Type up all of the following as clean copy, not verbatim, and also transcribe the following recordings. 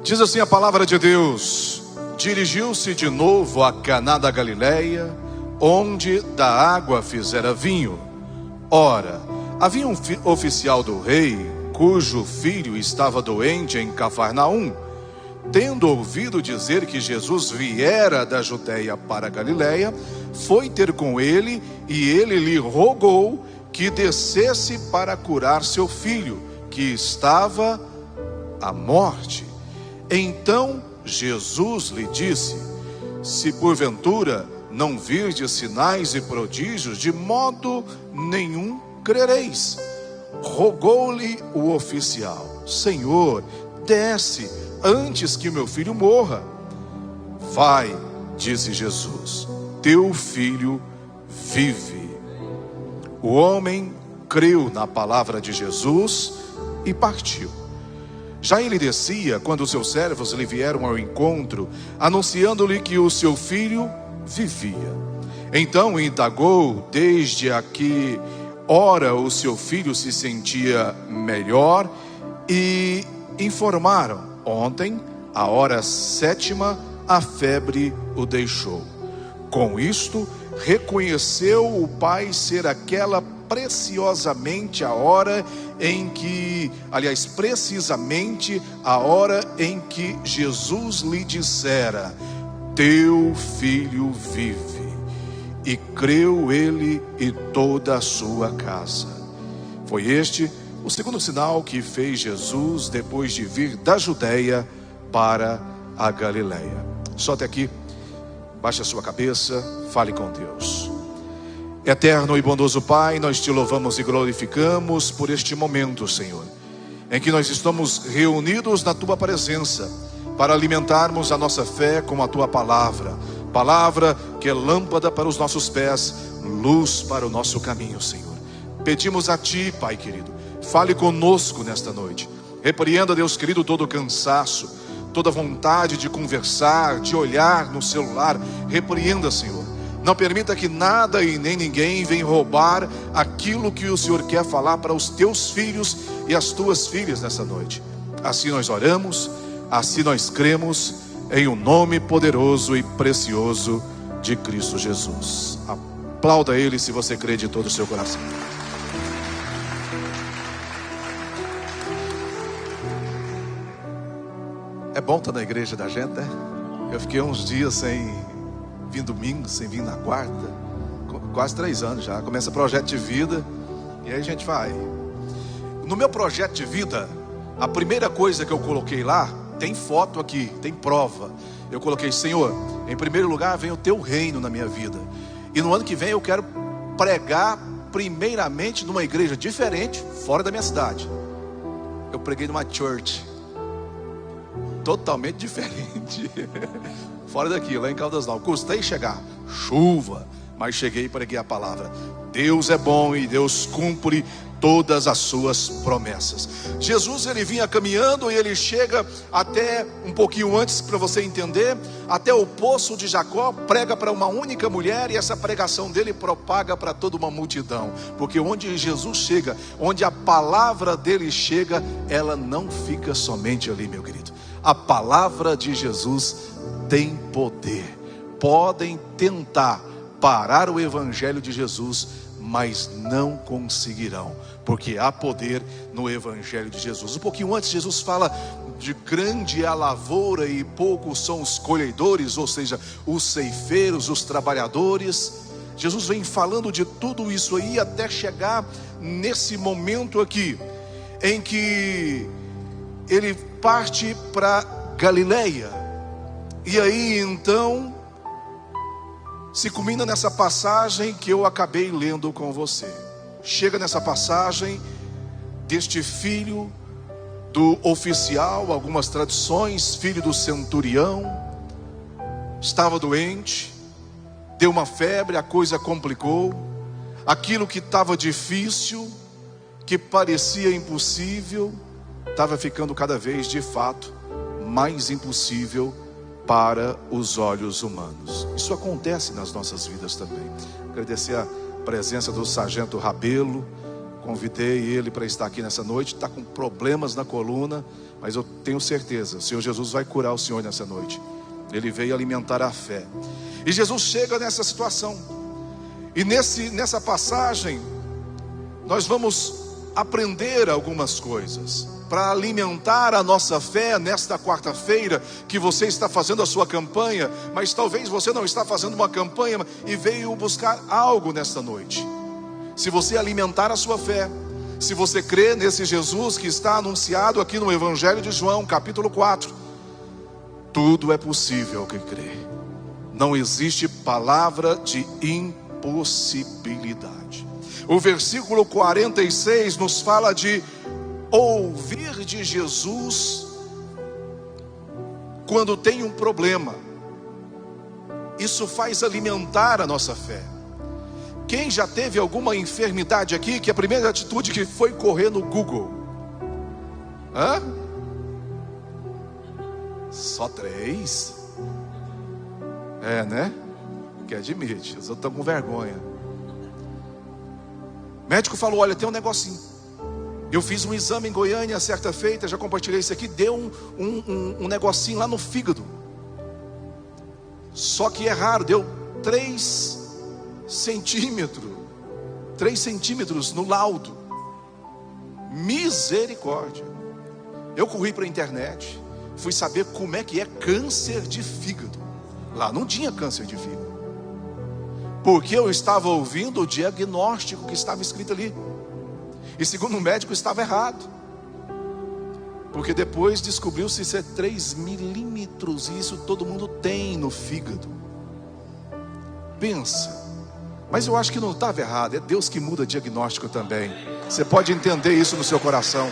Diz assim a palavra de Deus: dirigiu-se de novo a Caná da Galileia, onde da água fizera vinho. Ora, havia um oficial do rei, cujo filho estava doente em Cafarnaum. Tendo ouvido dizer que Jesus viera da Judeia para a Galileia, foi ter com ele, e ele lhe rogou que descesse para curar seu filho, que estava à morte. Então Jesus lhe disse: se porventura não virdes sinais e prodígios, de modo nenhum crereis. Rogou-lhe o oficial: Senhor, desce antes que meu filho morra. Vai, disse Jesus, teu filho vive. O homem creu na palavra de Jesus e partiu. Já ele descia, quando os seus servos lhe vieram ao encontro, anunciando-lhe que o seu filho vivia. Então indagou desde a que hora o seu filho se sentia melhor, e informaram: ontem, à hora 7ª, a febre o deixou. Com isto, reconheceu o pai ser aquela precisamente a hora em que Jesus lhe dissera: teu filho vive. E creu ele e toda a sua casa. Foi este o segundo sinal que fez Jesus depois de vir da Judeia para a Galileia. Só até aqui. Baixe a sua cabeça, fale com Deus. Eterno e bondoso Pai, nós te louvamos e glorificamos por este momento, Senhor, em que nós estamos reunidos na tua presença para alimentarmos a nossa fé com a tua palavra. Palavra que é lâmpada para os nossos pés, luz para o nosso caminho, Senhor. Pedimos a ti, Pai querido, fale conosco nesta noite. Repreenda, Deus querido, todo o cansaço, toda vontade de conversar, de olhar no celular. Repreenda, Senhor. Não permita que nada e nem ninguém venha roubar aquilo que o Senhor quer falar para os teus filhos e as tuas filhas nessa noite. Assim nós oramos, assim nós cremos, em o nome poderoso e precioso de Cristo Jesus. Aplauda Ele se você crê de todo o seu coração. É bom estar na igreja da gente, né? Eu fiquei uns dias sem vir domingo, sem vir na quarta, quase 3 anos já. Começa projeto de vida e aí a gente vai. No meu projeto de vida, a primeira coisa que eu coloquei lá, tem foto aqui, tem prova. Eu coloquei: Senhor, em primeiro lugar vem o teu reino na minha vida. E no ano que vem eu quero pregar primeiramente numa igreja diferente, fora da minha cidade. Eu preguei numa church totalmente diferente, fora daqui, lá em Caldas Novas. Custei chegar, chuva, mas cheguei e preguei a palavra. Deus é bom e Deus cumpre todas as suas promessas. Jesus, ele vinha caminhando e ele chega até um pouquinho antes, para você entender, até o poço de Jacó, prega para uma única mulher, e essa pregação dele propaga para toda uma multidão, porque onde Jesus chega, onde a palavra dele chega, ela não fica somente ali, meu querido. A palavra de Jesus tem poder. Podem tentar parar o evangelho de Jesus, mas não conseguirão, porque há poder no evangelho de Jesus. Um pouquinho antes, Jesus fala de grande é a lavoura e poucos são os colhedores, ou seja, os ceifeiros, os trabalhadores. Jesus vem falando de tudo isso aí até chegar nesse momento aqui, em que ele parte para Galileia. E aí então se culmina nessa passagem que eu acabei lendo com você. Chega nessa passagem deste filho do oficial, algumas traduções, filho do centurião, estava doente, deu uma febre, a coisa complicou. Aquilo que estava difícil, que parecia impossível, estava ficando cada vez, de fato, mais impossível para os olhos humanos. Isso acontece nas nossas vidas também. Agradecer a presença do sargento Rabelo, Convidei ele para estar aqui nessa noite. Está com problemas na coluna, mas eu tenho certeza, o Senhor Jesus vai curar o senhor nessa noite. Ele veio alimentar a fé. E Jesus chega nessa situação. E nessa passagem, nós vamos aprender algumas coisas para alimentar a nossa fé nesta quarta-feira, que você está fazendo a sua campanha, mas talvez você não está fazendo uma campanha e veio buscar algo nesta noite. Se você alimentar a sua fé, se você crê nesse Jesus que está anunciado aqui no Evangelho de João, capítulo 4, tudo é possível ao que crê. Não existe palavra de impossibilidade. O versículo 46 nos fala de ouvir de Jesus quando tem um problema. Isso faz alimentar a nossa fé. Quem já teve alguma enfermidade aqui, que a primeira atitude que foi correr no Google? Hã? Só 3? É, né? Que admite, os outros estão com vergonha. O médico falou, olha, tem um negocinho. Eu fiz um exame em Goiânia certa feita, já compartilhei isso aqui. Deu um negocinho lá no fígado. Só que é raro, deu 3 centímetros no laudo. Misericórdia. Eu corri para a internet, fui saber como é que é câncer de fígado. Lá não tinha câncer de fígado, porque eu estava ouvindo o diagnóstico que estava escrito ali. E segundo o médico estava errado, porque depois descobriu-se isso é 3 milímetros. E isso todo mundo tem no fígado. Pensa. Mas eu acho que não estava errado. É Deus que muda diagnóstico também. Você pode entender isso no seu coração.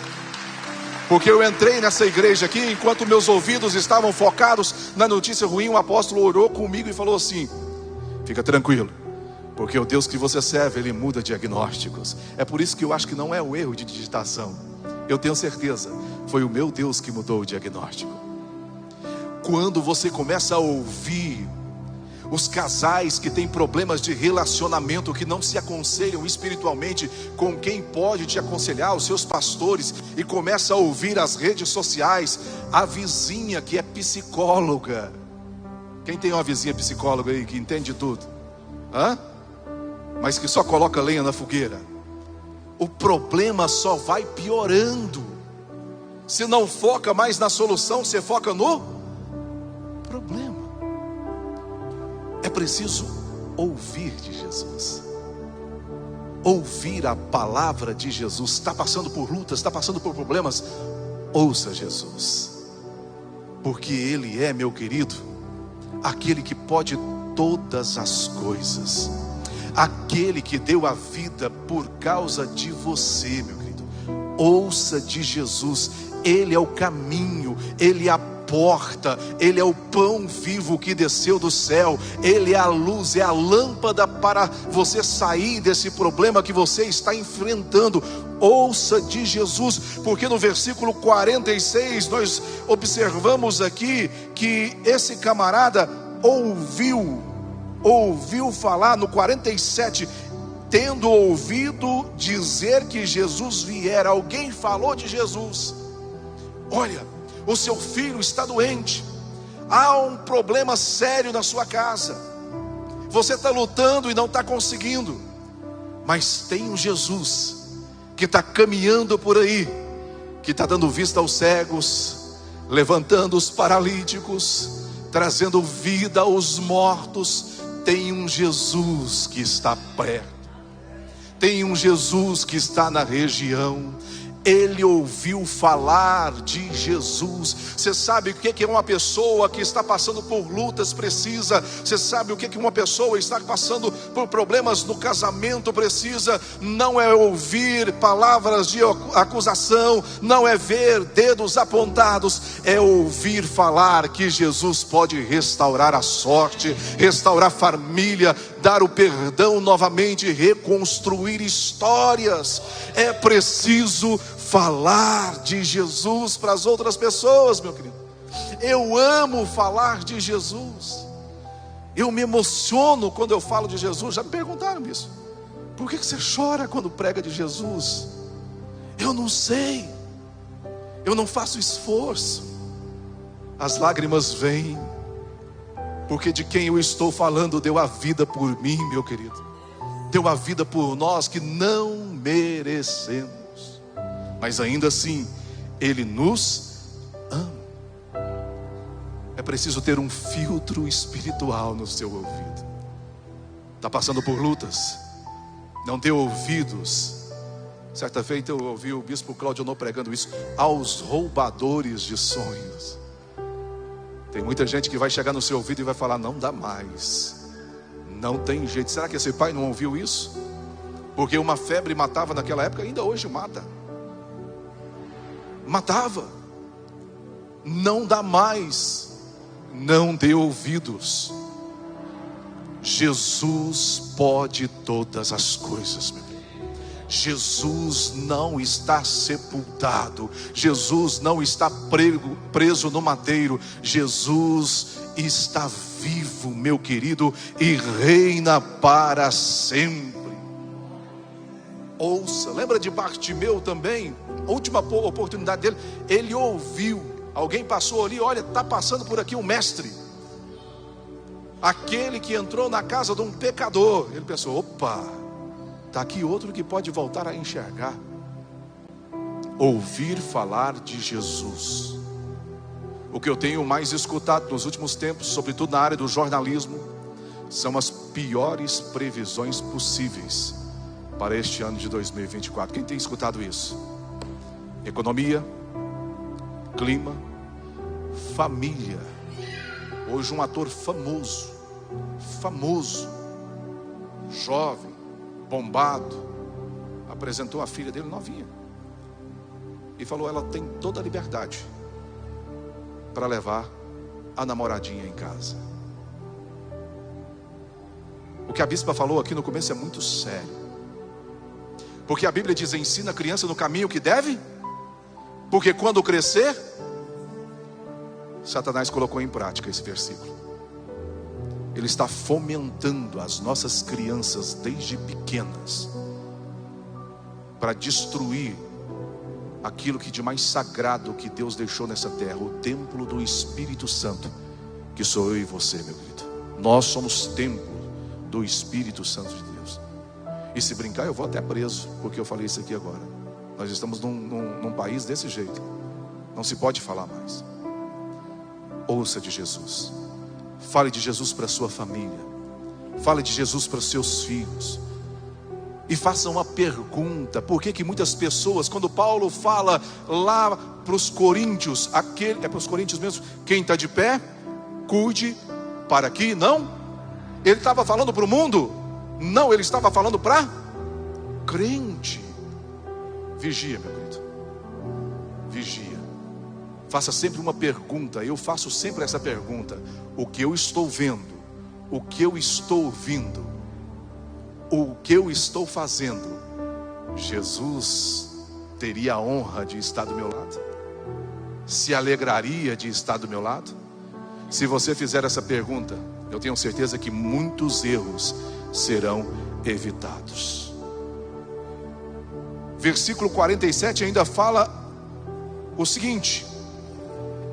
Porque eu entrei nessa igreja aqui, enquanto meus ouvidos estavam focados na notícia ruim, o apóstolo orou comigo e falou assim: fica tranquilo, porque o Deus que você serve, Ele muda diagnósticos. É por isso que eu acho que não é um erro de digitação. Eu tenho certeza, foi o meu Deus que mudou o diagnóstico. Quando você começa a ouvir os casais que têm problemas de relacionamento, que não se aconselham espiritualmente com quem pode te aconselhar, os seus pastores, e começa a ouvir as redes sociais, a vizinha que é psicóloga. Quem tem uma vizinha psicóloga aí que entende tudo? Hã? Mas que só coloca lenha na fogueira. O problema só vai piorando. Se não foca mais na solução, você foca no problema. É preciso ouvir de Jesus. Ouvir a palavra de Jesus. Está passando por lutas, está passando por problemas, ouça Jesus. Porque Ele é, meu querido, aquele que pode todas as coisas. Aquele que deu a vida por causa de você, meu querido. Ouça de Jesus. Ele é o caminho, Ele é a porta, Ele é o pão vivo que desceu do céu, Ele é a luz, é a lâmpada para você sair desse problema que você está enfrentando. Ouça de Jesus, porque no versículo 46 nós observamos aqui que esse camarada ouviu falar. No 47, tendo ouvido dizer que Jesus viera, alguém falou de Jesus. Olha, o seu filho está doente, há um problema sério na sua casa, você está lutando e não está conseguindo, mas tem um Jesus que está caminhando por aí, que está dando vista aos cegos, levantando os paralíticos, trazendo vida aos mortos. Tem um Jesus que está perto, tem um Jesus que está na região. Ele ouviu falar de Jesus. Você sabe o que uma pessoa que está passando por lutas precisa? Você sabe o que uma pessoa está passando por problemas no casamento precisa? Não é ouvir palavras de acusação, não é ver dedos apontados, é ouvir falar que Jesus pode restaurar a sorte, restaurar a família, dar o perdão novamente, reconstruir histórias. É preciso falar de Jesus para as outras pessoas, meu querido. Eu amo falar de Jesus. Eu me emociono quando eu falo de Jesus. Já me perguntaram isso. Por que você chora quando prega de Jesus? Eu não sei, eu não faço esforço. As lágrimas vêm, porque de quem eu estou falando deu a vida por mim, meu querido. Deu a vida por nós que não merecemos, mas ainda assim Ele nos ama. É preciso ter um filtro espiritual no seu ouvido. Está passando por lutas, não dê ouvidos. Certa feita eu ouvi o bispo Claudio pregando isso: aos roubadores de sonhos. Tem muita gente que vai chegar no seu ouvido e vai falar: não dá mais, não tem jeito. Será que esse pai não ouviu isso? Porque uma febre matava naquela época, ainda hoje mata. Matava. Não dá mais, não dê ouvidos. Jesus pode todas as coisas, meu Deus. Jesus não está sepultado, Jesus não está preso no madeiro, Jesus está vivo, meu querido, e reina para sempre. Ouça, lembra de Bartimeu também? A última oportunidade dele, ele ouviu, alguém passou ali: olha, está passando por aqui um mestre, aquele que entrou na casa de um pecador. Ele pensou: opa, está aqui outro que pode voltar a enxergar. Ouvir falar de Jesus. O que eu tenho mais escutado nos últimos tempos, sobretudo na área do jornalismo, são as piores previsões possíveis para este ano de 2024. Quem tem escutado isso? Economia, clima, família. Hoje um ator famoso, jovem, bombado, apresentou a filha dele novinha e falou: ela tem toda a liberdade para levar a namoradinha em casa. O que a bispa falou aqui no começo é muito sério, porque a Bíblia diz: ensina a criança no caminho que deve, porque quando crescer. Satanás colocou em prática esse versículo. Ele está fomentando as nossas crianças desde pequenas para destruir aquilo que de mais sagrado que Deus deixou nessa terra, o templo do Espírito Santo, que sou eu e você, meu querido. Nós somos templo do Espírito Santo de Deus. E se brincar, eu vou até preso, porque eu falei isso aqui agora. Nós estamos num país desse jeito, não se pode falar mais. Ouça de Jesus, fale de Jesus para a sua família, fale de Jesus para os seus filhos, e faça uma pergunta: por que muitas pessoas, quando Paulo fala lá para os coríntios, é para os coríntios mesmo, quem está de pé, cuide para que não, ele estava falando para o mundo? Não, ele estava falando para crente. Vigia, meu querido, vigia. Faça sempre uma pergunta. Eu faço sempre essa pergunta: o que eu estou vendo, o que eu estou ouvindo, o que eu estou fazendo, Jesus teria a honra de estar do meu lado? Se alegraria de estar do meu lado? Se você fizer essa pergunta, eu tenho certeza que muitos erros serão evitados. Versículo 47 ainda fala o seguinte: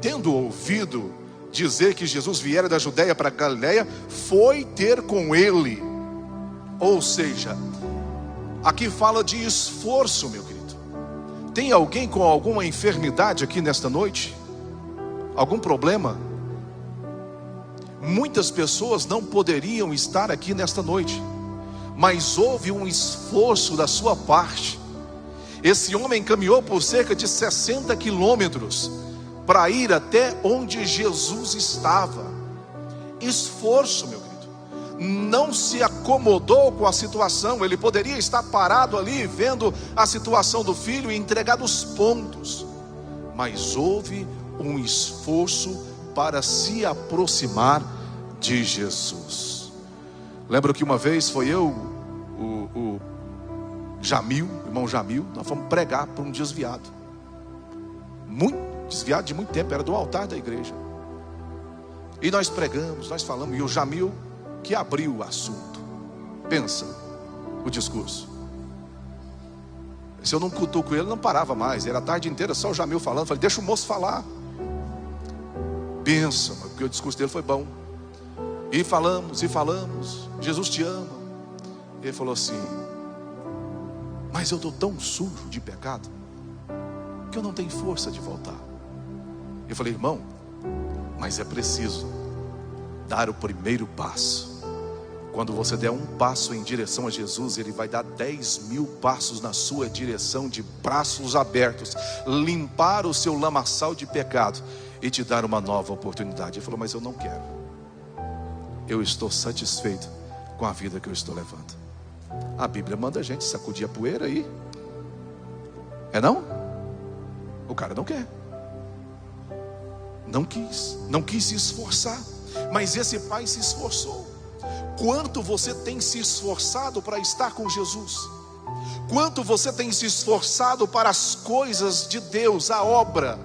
tendo ouvido dizer que Jesus viera da Judeia para a Galileia, foi ter com ele. Ou seja, aqui fala de esforço, meu querido. Tem alguém com alguma enfermidade aqui nesta noite? Algum problema? Muitas pessoas não poderiam estar aqui nesta noite, mas houve um esforço da sua parte. Esse homem caminhou por cerca de 60 quilômetros para ir até onde Jesus estava. Esforço, meu querido. Não se acomodou com a situação. Ele poderia estar parado ali vendo a situação do filho e entregado os pontos, mas houve um esforço para se aproximar de Jesus. Lembro que uma vez foi eu, o Jamil, o irmão Jamil, nós fomos pregar para um desviado, desviado de muito tempo, era do altar da igreja. E nós pregamos, nós falamos, e o Jamil que abriu o assunto. Pensa o discurso. Se eu não cutuco ele, não parava mais. Era a tarde inteira só o Jamil falando. Falei, deixa o moço falar. Pensa, porque o discurso dele foi bom. E falamos. Jesus te ama. Ele falou assim: mas eu estou tão sujo de pecado que eu não tenho força de voltar. Eu falei, irmão, mas é preciso dar o primeiro passo. Quando você der um passo em direção a Jesus, Ele vai dar 10.000 passos na sua direção, de braços abertos, limpar o seu lamaçal de pecado e te dar uma nova oportunidade. Ele falou, mas eu não quero. Eu estou satisfeito com a vida que eu estou levando. A Bíblia manda a gente sacudir a poeira aí. É não? O cara não quer. Não quis se esforçar. Mas esse pai se esforçou. Quanto você tem se esforçado para estar com Jesus? Quanto você tem se esforçado para as coisas de Deus, a obra?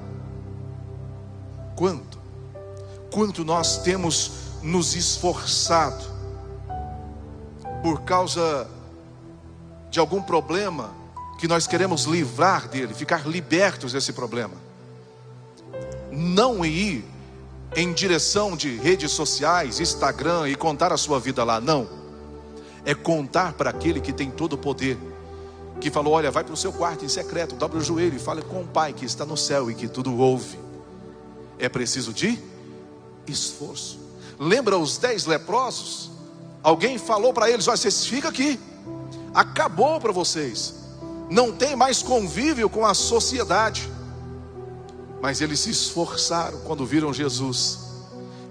Quanto nós temos nos esforçado por causa de algum problema que nós queremos livrar dele, ficar libertos desse problema. Não ir em direção de redes sociais, Instagram, e contar a sua vida lá, não. É contar para aquele que tem todo o poder, que falou, olha, vai para o seu quarto em secreto, dobra o joelho e fale com o Pai que está no céu e que tudo ouve. É preciso de esforço. Lembra os 10 leprosos? Alguém falou para eles, olha, vocês ficam aqui, acabou para vocês, não tem mais convívio com a sociedade. Mas eles se esforçaram quando viram Jesus.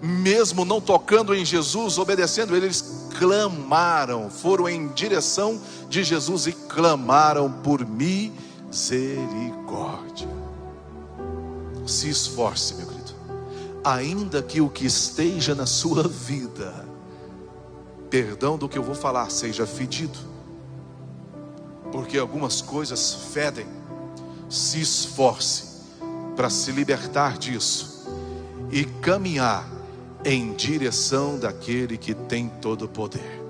Mesmo não tocando em Jesus, obedecendo ele, eles clamaram, foram em direção de Jesus e clamaram por misericórdia. Se esforce, meu querido, ainda que o que esteja na sua vida, perdão do que eu vou falar, seja fedido, porque algumas coisas fedem. Se esforce para se libertar disso e caminhar em direção daquele que tem todo o poder.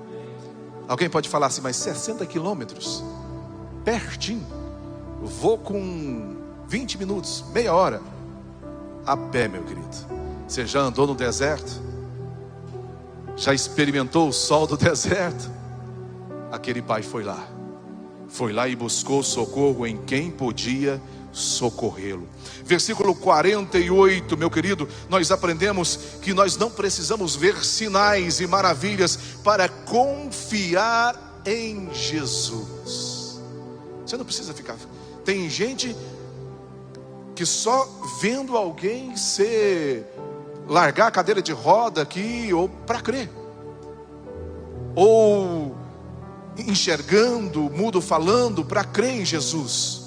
Alguém pode falar assim, mas 60 quilômetros, pertinho, vou com 20 minutos, meia hora, a pé, meu querido. Você já andou no deserto? Já experimentou o sol do deserto? Aquele pai foi lá e buscou socorro em quem podia socorrê-lo. Versículo 48, meu querido, nós aprendemos que nós não precisamos ver sinais e maravilhas para confiar em Jesus. Você não precisa ficar. Tem gente que só vendo alguém largar a cadeira de roda aqui, ou para crer, ou enxergando, mudo falando, para crer em Jesus.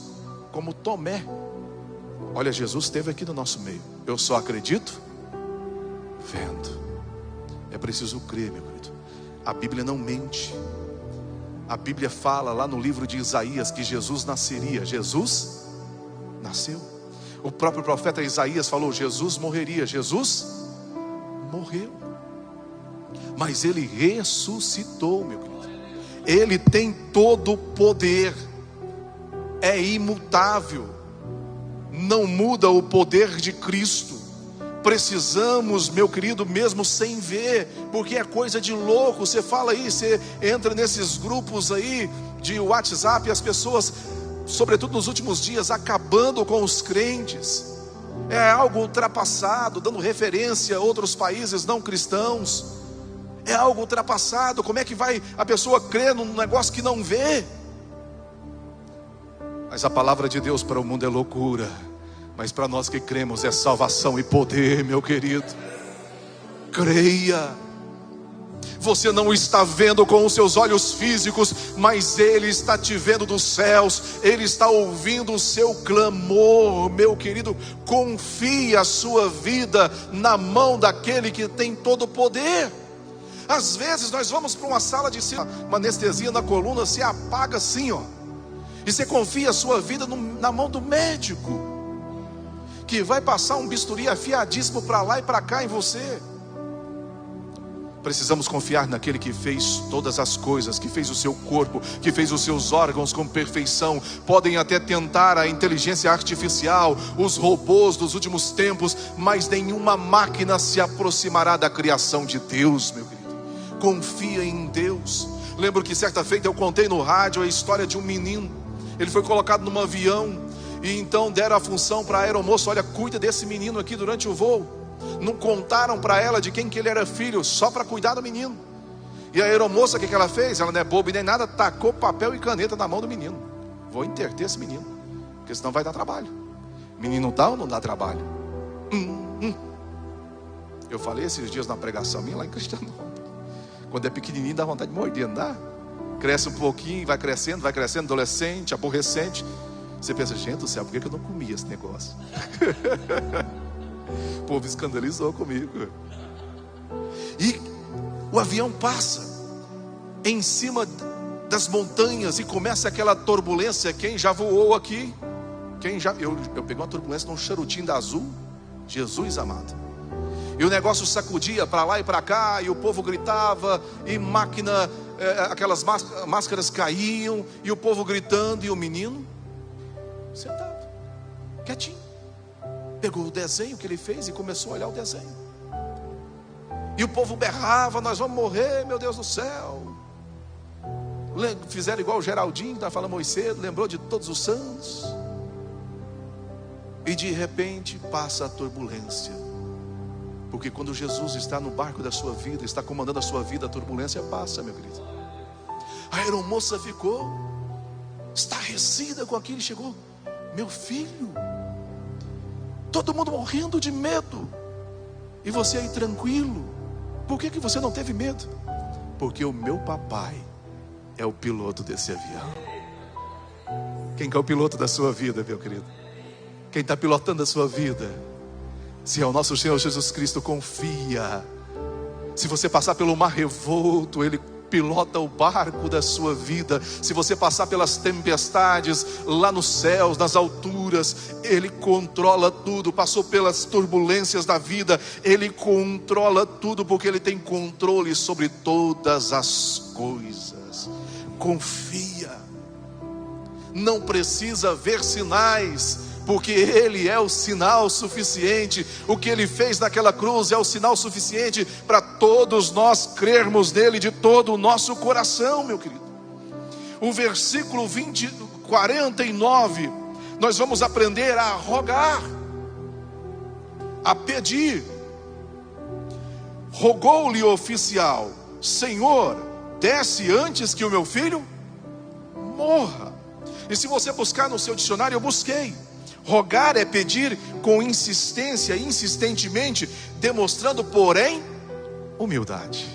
Como Tomé. Olha, Jesus esteve aqui no nosso meio. Eu só acredito vendo. É preciso crer, meu querido. A Bíblia não mente. A Bíblia fala lá no livro de Isaías que Jesus nasceria. Jesus nasceu. O próprio profeta Isaías falou, Jesus morreria. Jesus morreu, mas ele ressuscitou, meu querido. Ele tem todo o poder, é imutável, não muda o poder de Cristo. Precisamos, meu querido, mesmo sem ver, porque é coisa de louco. Você fala aí, você entra nesses grupos aí de WhatsApp, e as pessoas, sobretudo nos últimos dias, acabando com os crentes. É algo ultrapassado, dando referência a outros países não cristãos. É algo ultrapassado. Como é que vai a pessoa crer num negócio que não vê? Mas a palavra de Deus para o mundo é loucura, mas para nós que cremos é salvação e poder, meu querido. Creia. Você não está vendo com os seus olhos físicos, mas Ele está te vendo dos céus. Ele está ouvindo o seu clamor, meu querido. Confie a sua vida na mão daquele que tem todo o poder. Às vezes nós vamos para uma sala de cirurgia, uma anestesia na coluna, se apaga assim, ó. E você confia a sua vida na mão do médico, que vai passar um bisturi afiadíssimo para lá e para cá em você. Precisamos confiar naquele que fez todas as coisas, que fez o seu corpo, que fez os seus órgãos com perfeição. Podem até tentar a inteligência artificial, os robôs dos últimos tempos, mas nenhuma máquina se aproximará da criação de Deus, meu querido. Confia em Deus. Lembro que certa feita eu contei no rádio a história de um menino. Ele foi colocado num avião e então deram a função para a aeromoça: olha, cuida desse menino aqui durante o voo. Não contaram para ela de quem que ele era filho, só para cuidar do menino. E a aeromoça, o que ela fez? Ela não é boba nem nada, tacou papel e caneta na mão do menino. Vou interter esse menino, porque senão vai dar trabalho. Menino dá ou não dá trabalho? Eu falei esses dias na pregação minha lá em Cristiano. Quando é pequenininho dá vontade de morder, não dá? Cresce um pouquinho, vai crescendo, adolescente, aborrecente. Você pensa, gente do céu, por que eu não comia esse negócio? O povo escandalizou comigo. E o avião passa em cima das montanhas e começa aquela turbulência. Quem já voou aqui? Eu peguei uma turbulência num charutinho da Azul, Jesus amado. E o negócio sacudia para lá e para cá, e o povo gritava, e máquina, aquelas máscaras caíam, e o povo gritando, e o menino sentado, quietinho. Pegou o desenho que ele fez e começou a olhar o desenho. E o povo berrava: nós vamos morrer, meu Deus do céu. Fizeram igual o Geraldinho, que estava falando mais cedo, lembrou de todos os santos. E de repente passa a turbulência. Porque quando Jesus está no barco da sua vida, está comandando a sua vida, a turbulência passa, meu querido. A aeromoça ficou estarrecida com aquilo e chegou: meu filho, todo mundo morrendo de medo, e você aí tranquilo. Por que você não teve medo? Porque o meu papai é o piloto desse avião. Quem que é o piloto da sua vida, meu querido? Quem está pilotando a sua vida? Se é o nosso Senhor Jesus Cristo, confia. Se você passar pelo mar revolto, Ele pilota o barco da sua vida. Se você passar pelas tempestades lá nos céus, nas alturas, Ele controla tudo. Passou pelas turbulências da vida, Ele controla tudo, porque Ele tem controle sobre todas as coisas. Confia. Não precisa ver sinais, porque Ele é o sinal suficiente. O que Ele fez naquela cruz é o sinal suficiente para todos nós crermos nele de todo o nosso coração, meu querido. O versículo 49, nós vamos aprender a rogar, a pedir. Rogou-lhe o oficial: Senhor, desce antes que o meu filho morra. E se você buscar no seu dicionário, eu busquei. Rogar é pedir com insistência, insistentemente, demonstrando, porém, humildade.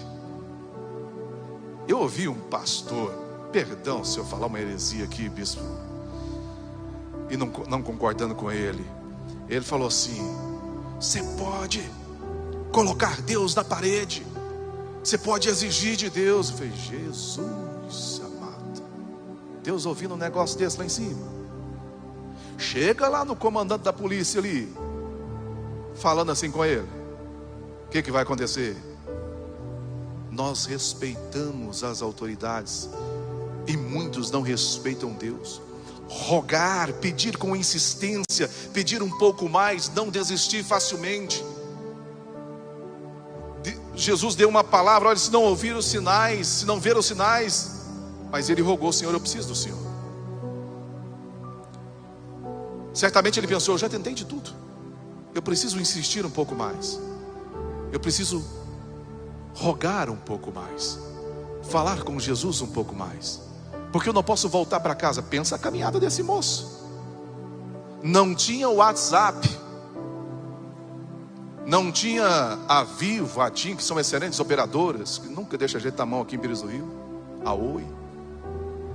Eu ouvi um pastor, perdão se eu falar uma heresia aqui, bispo, e não concordando com ele. Ele falou assim: você pode colocar Deus na parede, você pode exigir de Deus. Eu falei: Jesus amado, Deus ouvindo um negócio desse lá em cima. Chega lá no comandante da polícia ali, falando assim com ele, o que vai acontecer? Nós respeitamos as autoridades e muitos não respeitam Deus. Rogar, pedir com insistência, pedir um pouco mais, não desistir facilmente. Jesus deu uma palavra: olha, se não ouvir os sinais, se não ver os sinais, mas ele rogou: Senhor, eu preciso do Senhor. Certamente ele pensou: eu já tentei de tudo, eu preciso insistir um pouco mais, eu preciso rogar um pouco mais, falar com Jesus um pouco mais, porque eu não posso voltar para casa. Pensa a caminhada desse moço. Não tinha WhatsApp, não tinha a Vivo, a TIM, que são excelentes operadoras, que nunca deixa a gente na mão aqui em Pires do Rio, a Oi.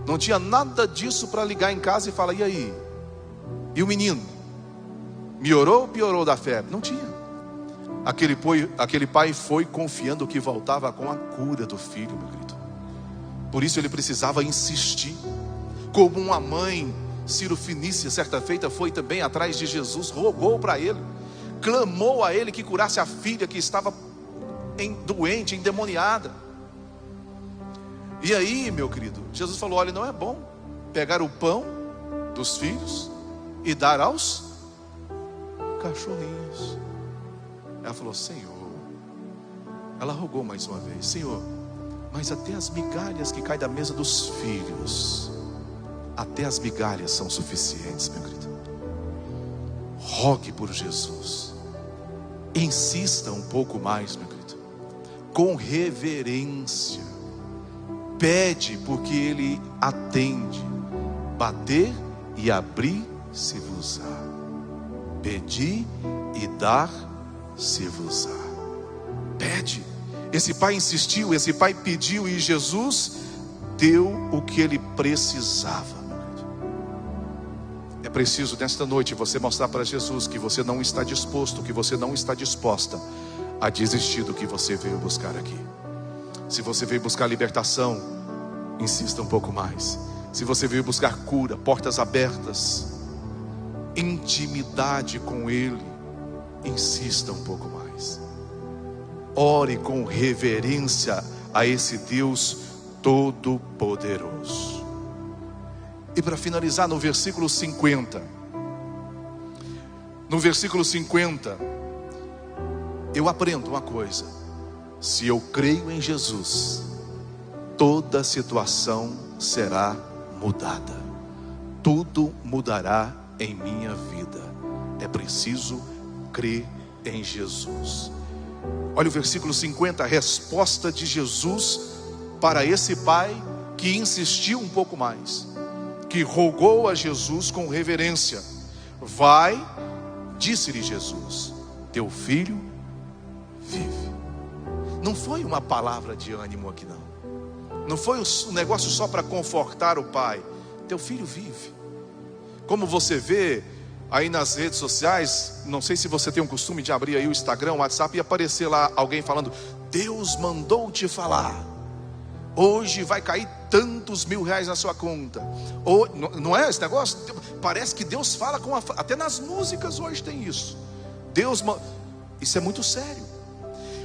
Não tinha nada disso para ligar em casa e falar: e aí? E o menino? Melhorou ou piorou da febre? Não tinha. Aquele pai foi confiando que voltava com a cura do filho, meu querido. Por isso ele precisava insistir. Como uma mãe, Ciro Finícia, certa feita, foi também atrás de Jesus, rogou para ele, clamou a ele que curasse a filha que estava doente, endemoniada. E aí, meu querido, Jesus falou: olha, não é bom pegar o pão dos filhos e dar aos cachorrinhos. Ela falou: Senhor, ela rogou mais uma vez: Senhor, mas até as migalhas que caem da mesa dos filhos, até as migalhas são suficientes, meu querido. Rogue por Jesus, insista um pouco mais, meu querido, com reverência. Pede, porque Ele atende. Bater e abrir-se-vos-á. Pedi e dar-se-vos-á. Pede. Esse pai insistiu, esse pai pediu, e Jesus deu o que ele precisava. É preciso nesta noite você mostrar para Jesus que você não está disposto, que você não está disposta a desistir do que você veio buscar aqui. Se você veio buscar libertação, insista um pouco mais. Se você veio buscar cura, portas abertas, intimidade com Ele, insista um pouco mais. Ore com reverência a esse Deus Todo-Poderoso. E para finalizar, no versículo 50, eu aprendo uma coisa: se eu creio em Jesus, toda situação será mudada, tudo mudará em minha vida. É preciso crer em Jesus. Olha o versículo 50, a resposta de Jesus para esse pai que insistiu um pouco mais, que rogou a Jesus com reverência. Vai, disse-lhe Jesus, teu filho vive. Não foi uma palavra de ânimo aqui, não foi um negócio só para confortar o pai. Teu filho vive. Como você vê aí nas redes sociais, não sei se você tem o costume de abrir aí o Instagram, o WhatsApp, e aparecer lá alguém falando: Deus mandou te falar, hoje vai cair tantos mil reais na sua conta. Ou, não é esse negócio? Parece que Deus fala com até nas músicas hoje tem isso. Isso é muito sério.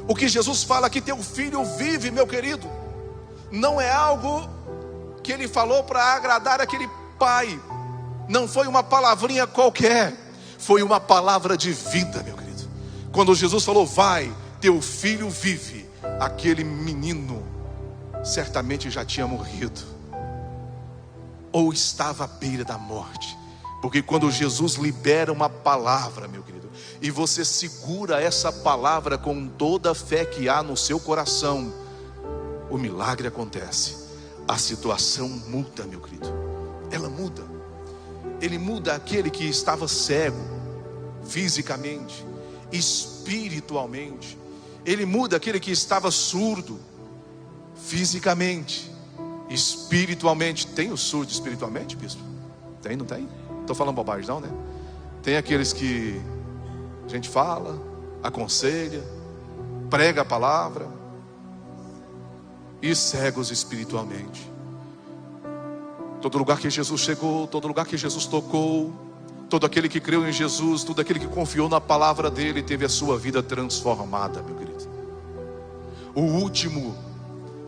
O que Jesus fala aqui: teu filho vive, meu querido, não é algo que ele falou para agradar aquele pai. Não foi uma palavrinha qualquer, foi uma palavra de vida, meu querido. Quando Jesus falou: vai, teu filho vive, aquele menino certamente já tinha morrido, ou estava à beira da morte. Porque quando Jesus libera uma palavra, meu querido, e você segura essa palavra com toda a fé que há no seu coração, o milagre acontece. A situação muda, meu querido. Ela muda. Ele muda aquele que estava cego fisicamente, espiritualmente. Ele muda aquele que estava surdo fisicamente, espiritualmente. Tem o surdo espiritualmente, bispo? Tem, não tem? Estou falando bobagem não, né? Tem aqueles que a gente fala, aconselha, prega a palavra, e cegos espiritualmente. Todo lugar que Jesus chegou, todo lugar que Jesus tocou, todo aquele que creu em Jesus, todo aquele que confiou na palavra dele, teve a sua vida transformada, meu querido. O último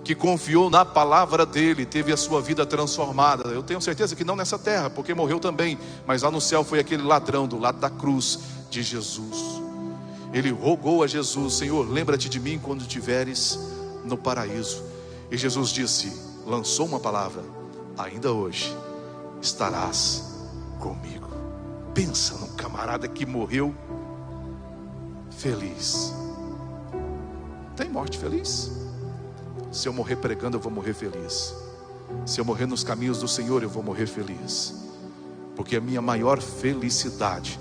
que confiou na palavra dele teve a sua vida transformada. Eu tenho certeza que não nessa terra, porque morreu também, mas lá no céu foi aquele ladrão do lado da cruz de Jesus. Ele rogou a Jesus: Senhor, lembra-te de mim quando estiveres no paraíso. E Jesus disse, lançou uma palavra: ainda hoje estarás comigo. Pensa num camarada que morreu feliz. Tem morte feliz? Se eu morrer pregando, eu vou morrer feliz. Se eu morrer nos caminhos do Senhor, eu vou morrer feliz. Porque a minha maior felicidade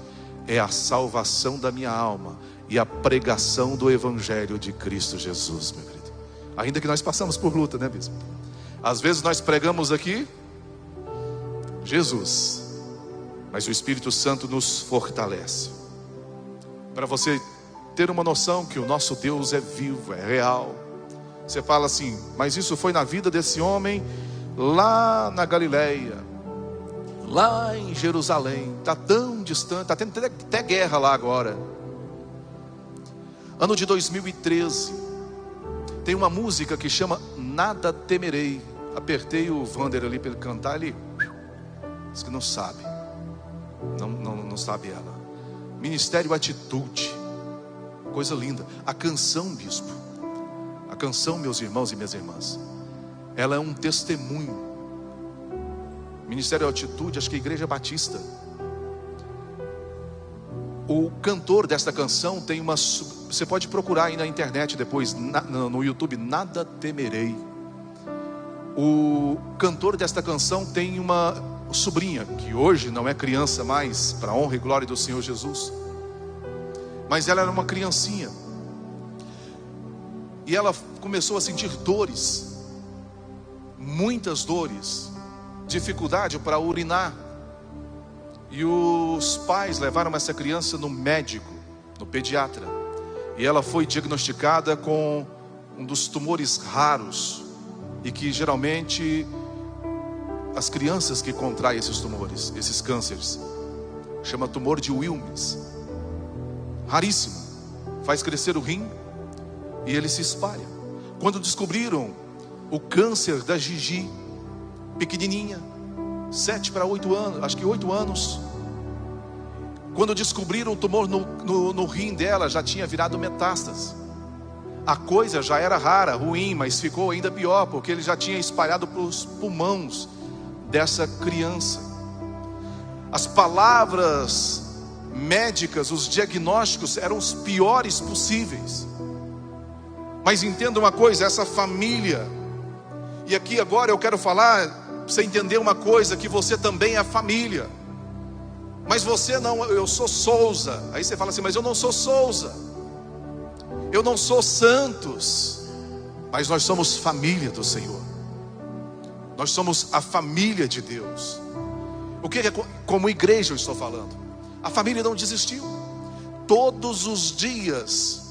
é a salvação da minha alma e a pregação do Evangelho de Cristo Jesus, meu querido. Ainda que nós passamos por luta, né, bispo? Às vezes nós pregamos aqui Jesus, mas o Espírito Santo nos fortalece. Para você ter uma noção que o nosso Deus é vivo, é real. Você fala assim: mas isso foi na vida desse homem lá na Galileia, lá em Jerusalém. Está tão distante, está tendo até guerra lá agora. Ano de 2013, Tem uma música que chama Nada Temerei. Apertei o Vander ali para ele cantar, ele diz que não sabe. Não sabe ela. Ministério Atitude. Coisa linda. A canção, bispo. A canção, meus irmãos e minhas irmãs, ela é um testemunho. Ministério Atitude, acho que é a Igreja Batista. O cantor desta canção tem uma... Você pode procurar aí na internet depois, no YouTube, Nada Temerei. O cantor desta canção tem uma sobrinha, que hoje não é criança mais, para a honra e glória do Senhor Jesus. Mas ela era uma criancinha. E ela começou a sentir dores. Muitas dores. Dificuldade para urinar. E os pais levaram essa criança no médico, no pediatra. E ela foi diagnosticada com um dos tumores raros. E que geralmente as crianças que contraem esses tumores, esses cânceres, chama tumor de Wilms. Raríssimo. Faz crescer o rim e ele se espalha. Quando descobriram o câncer da Gigi, pequenininha, 7 para 8 anos, acho que 8 anos. Quando descobriram o tumor no rim dela, já tinha virado metástase. A coisa já era rara, ruim, mas ficou ainda pior, porque ele já tinha espalhado para os pulmões dessa criança. As palavras médicas, os diagnósticos eram os piores possíveis. Mas entenda uma coisa, essa família, e aqui agora eu quero falar, para você entender uma coisa, que você também é família. Mas você não, eu sou Souza. Aí você fala assim, mas eu não sou Souza, eu não sou Santos. Mas nós somos família do Senhor. Nós somos a família de Deus. O que é como igreja eu estou falando? A família não desistiu. Todos os dias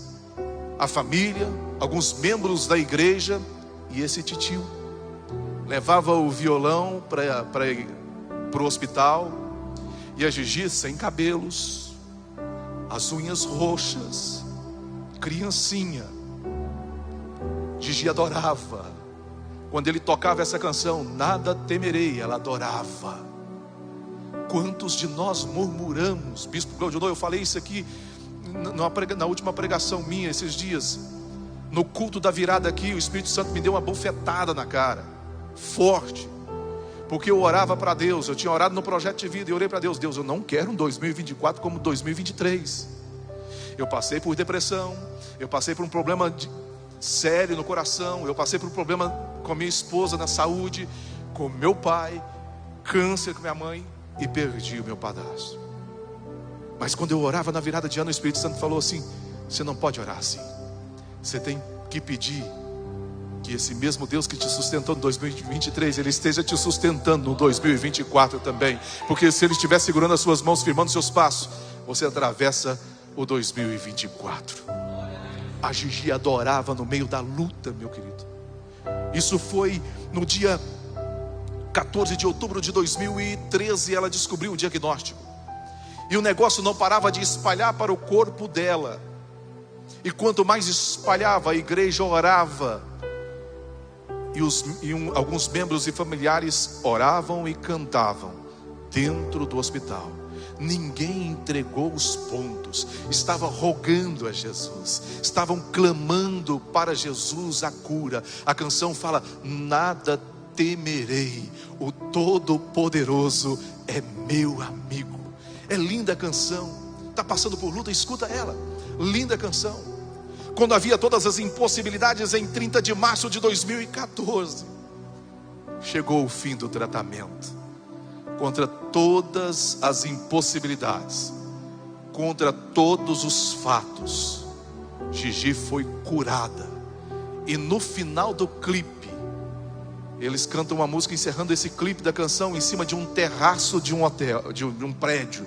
a família, alguns membros da igreja e esse titio levava o violão para o hospital. E a Gigi sem cabelos, as unhas roxas, criancinha. Gigi adorava. Quando ele tocava essa canção, Nada Temerei, ela adorava. Quantos de nós murmuramos? Bispo Claudio, eu falei isso aqui na última pregação minha esses dias. No culto da virada aqui, o Espírito Santo me deu uma bofetada na cara, forte. Porque eu orava para Deus, eu tinha orado no projeto de vida e orei para Deus. Deus, eu não quero um 2024 como 2023. Eu passei por depressão, eu passei por um problema sério no coração, eu passei por um problema com a minha esposa na saúde, com meu pai, câncer com minha mãe, e perdi o meu padrasto. Mas quando eu orava na virada de ano, o Espírito Santo falou assim: você não pode orar assim, você tem que pedir que esse mesmo Deus que te sustentou no 2023, Ele esteja te sustentando no 2024 também. Porque se Ele estiver segurando as suas mãos, firmando os seus passos, você atravessa o 2024. A Gigi adorava no meio da luta, meu querido. Isso foi no dia 14 de outubro de 2013, ela descobriu o diagnóstico. E o negócio não parava de espalhar para o corpo dela. E quanto mais espalhava, a igreja orava. Alguns membros e familiares oravam e cantavam dentro do hospital. Ninguém entregou os pontos, estava rogando a Jesus, estavam clamando para Jesus a cura. A canção fala: nada temerei, o Todo-Poderoso é meu amigo. É linda a canção. Está passando por luta, escuta ela. Linda canção. Quando havia todas as impossibilidades, em 30 de março de 2014, chegou o fim do tratamento. Contra todas as impossibilidades, contra todos os fatos, Gigi foi curada. E no final do clipe, eles cantam uma música encerrando esse clipe da canção em cima de um terraço de um hotel, de um prédio,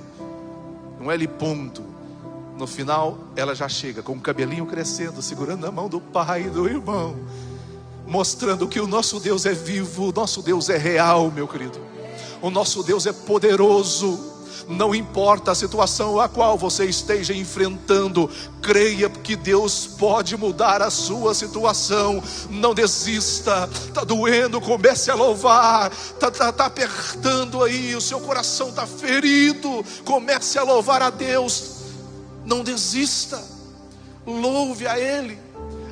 um L ponto. No final, ela já chega com o cabelinho crescendo, segurando a mão do pai e do irmão, mostrando que o nosso Deus é vivo, o nosso Deus é real, meu querido. O nosso Deus é poderoso. Não importa a situação a qual você esteja enfrentando, creia que Deus pode mudar a sua situação. Não desista. Está doendo, comece a louvar. Está apertando aí, o seu coração está ferido, comece a louvar a Deus. Não desista, louve a Ele,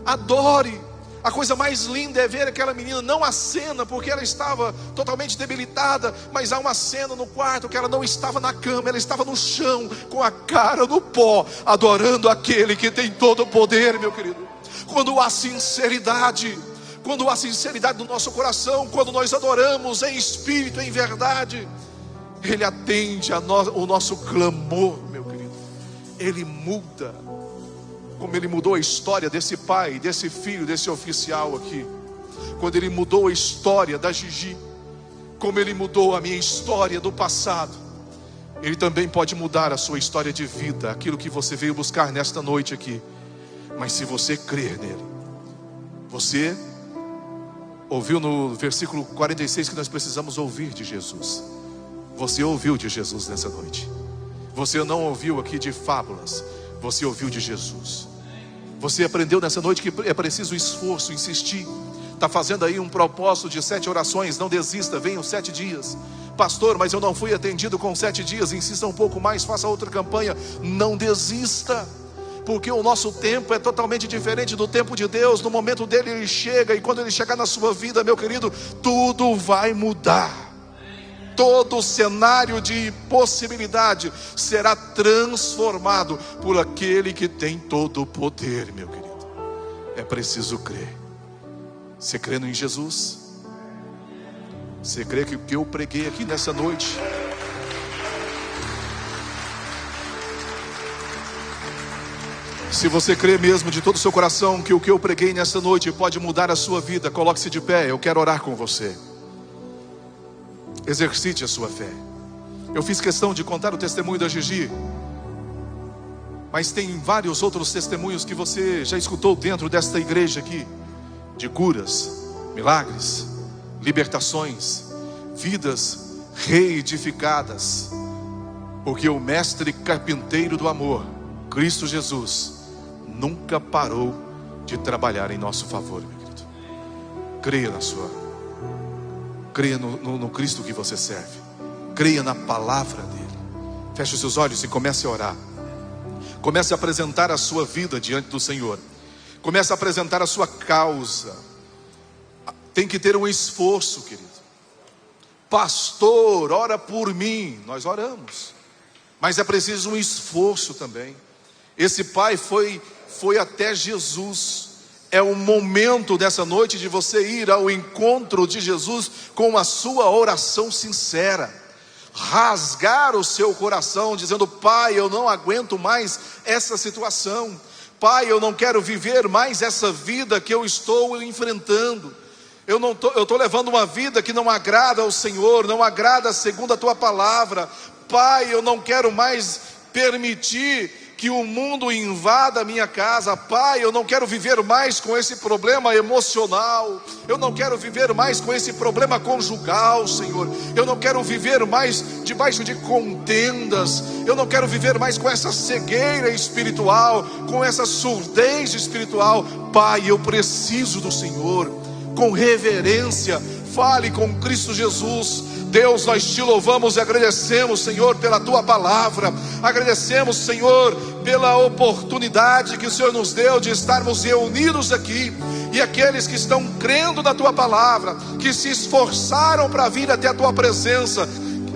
adore. A coisa mais linda é ver aquela menina, não a cena, porque ela estava totalmente debilitada, mas há uma cena no quarto que ela não estava na cama, ela estava no chão, com a cara no pó, adorando aquele que tem todo o poder, meu querido. Quando há sinceridade no nosso coração, quando nós adoramos em espírito, em verdade, Ele atende o nosso clamor, meu querido. Ele muda, como Ele mudou a história desse pai, desse filho, desse oficial aqui. Quando Ele mudou a história da Gigi, como Ele mudou a minha história do passado, Ele também pode mudar a sua história de vida, aquilo que você veio buscar nesta noite aqui. Mas se você crer nele, você ouviu no versículo 46 que nós precisamos ouvir de Jesus. Você ouviu de Jesus nessa noite. Você não ouviu aqui de fábulas, você ouviu de Jesus. Você aprendeu nessa noite que é preciso esforço, insistir. Está fazendo aí um propósito de 7 orações, não desista, venham 7 dias. Pastor, mas eu não fui atendido com 7 dias, insista um pouco mais, faça outra campanha. Não desista, porque o nosso tempo é totalmente diferente do tempo de Deus. No momento dele Ele chega, e quando Ele chegar na sua vida, meu querido, tudo vai mudar. Todo o cenário de possibilidade será transformado por aquele que tem todo o poder, meu querido. É preciso crer. Você crê em Jesus? Você crê que o que eu preguei aqui nessa noite se você crê mesmo de todo o seu coração que o que eu preguei nessa noite pode mudar a sua vida, coloque-se de pé, eu quero orar com você. Exercite a sua fé. Eu fiz questão de contar o testemunho da Gigi, mas tem vários outros testemunhos que você já escutou dentro desta igreja aqui, de curas, milagres, libertações, vidas reedificadas, porque o mestre carpinteiro do amor, Cristo Jesus, nunca parou de trabalhar em nosso favor, meu querido. Creia no Cristo que você serve. Creia na palavra dele. Feche os seus olhos e comece a orar. Comece a apresentar a sua vida diante do Senhor. Comece a apresentar a sua causa. Tem que ter um esforço, querido. Pastor, ora por mim. Nós oramos, mas é preciso um esforço também. Esse pai foi até Jesus. É o momento dessa noite de você ir ao encontro de Jesus com a sua oração sincera, rasgar o seu coração dizendo: Pai, eu não aguento mais essa situação. Pai, eu não quero viver mais essa vida que eu estou enfrentando. Eu estou levando uma vida que não agrada ao Senhor, não agrada segundo a tua palavra. Pai, eu não quero mais permitir que o mundo invada a minha casa. Pai, eu não quero viver mais com esse problema emocional. Eu não quero viver mais com esse problema conjugal, Senhor. Eu não quero viver mais debaixo de contendas. Eu não quero viver mais com essa cegueira espiritual, com essa surdez espiritual. Pai, eu preciso do Senhor. Com reverência, fale com Cristo Jesus. Deus, nós te louvamos e agradecemos, Senhor, pela tua palavra. Agradecemos, Senhor, pela oportunidade que o Senhor nos deu de estarmos reunidos aqui. E aqueles que estão crendo na tua palavra, que se esforçaram para vir até a tua presença,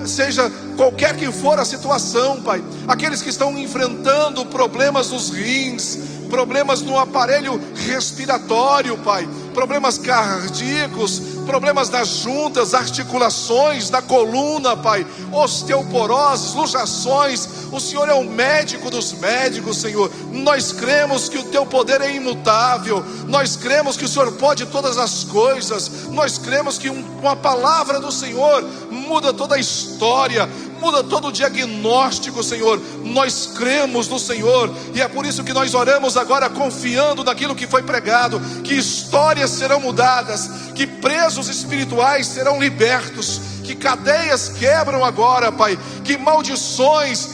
seja qualquer que for a situação, Pai. Aqueles que estão enfrentando problemas nos rins, problemas no aparelho respiratório, Pai, problemas cardíacos, problemas das juntas, articulações, da coluna, Pai, osteoporoses, luxações. O Senhor é o médico dos médicos, Senhor. Nós cremos que o teu poder é imutável. Nós cremos que o Senhor pode todas as coisas. Nós cremos que uma palavra do Senhor muda toda a história, muda todo o diagnóstico, Senhor. Nós cremos no Senhor, e é por isso que nós oramos agora confiando naquilo que foi pregado, que histórias serão mudadas, que presos espirituais serão libertos, que cadeias quebram agora, Pai, que maldições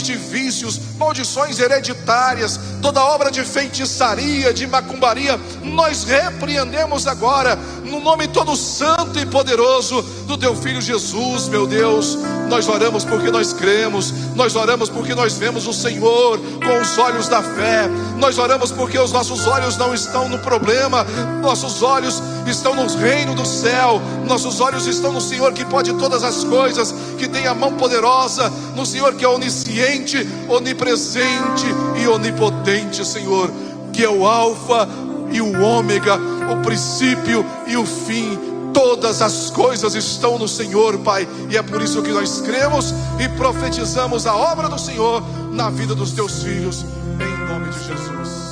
de vícios, maldições hereditárias, toda obra de feitiçaria, de macumbaria, nós repreendemos agora, no nome todo santo e poderoso do Teu Filho Jesus, meu Deus. Nós oramos porque nós cremos, nós oramos porque nós vemos o Senhor com os olhos da fé, nós oramos porque os nossos olhos não estão no problema, nossos olhos estão no reino do céu, nossos olhos estão no Senhor que pode todas as coisas, que tem a mão poderosa, no Senhor que é onisciente, onipresente e onipotente, Senhor, que é o alfa e o ômega, o princípio e o fim. Todas as coisas estão no Senhor, Pai, e é por isso que nós cremos e profetizamos a obra do Senhor na vida dos Teus filhos, em nome de Jesus.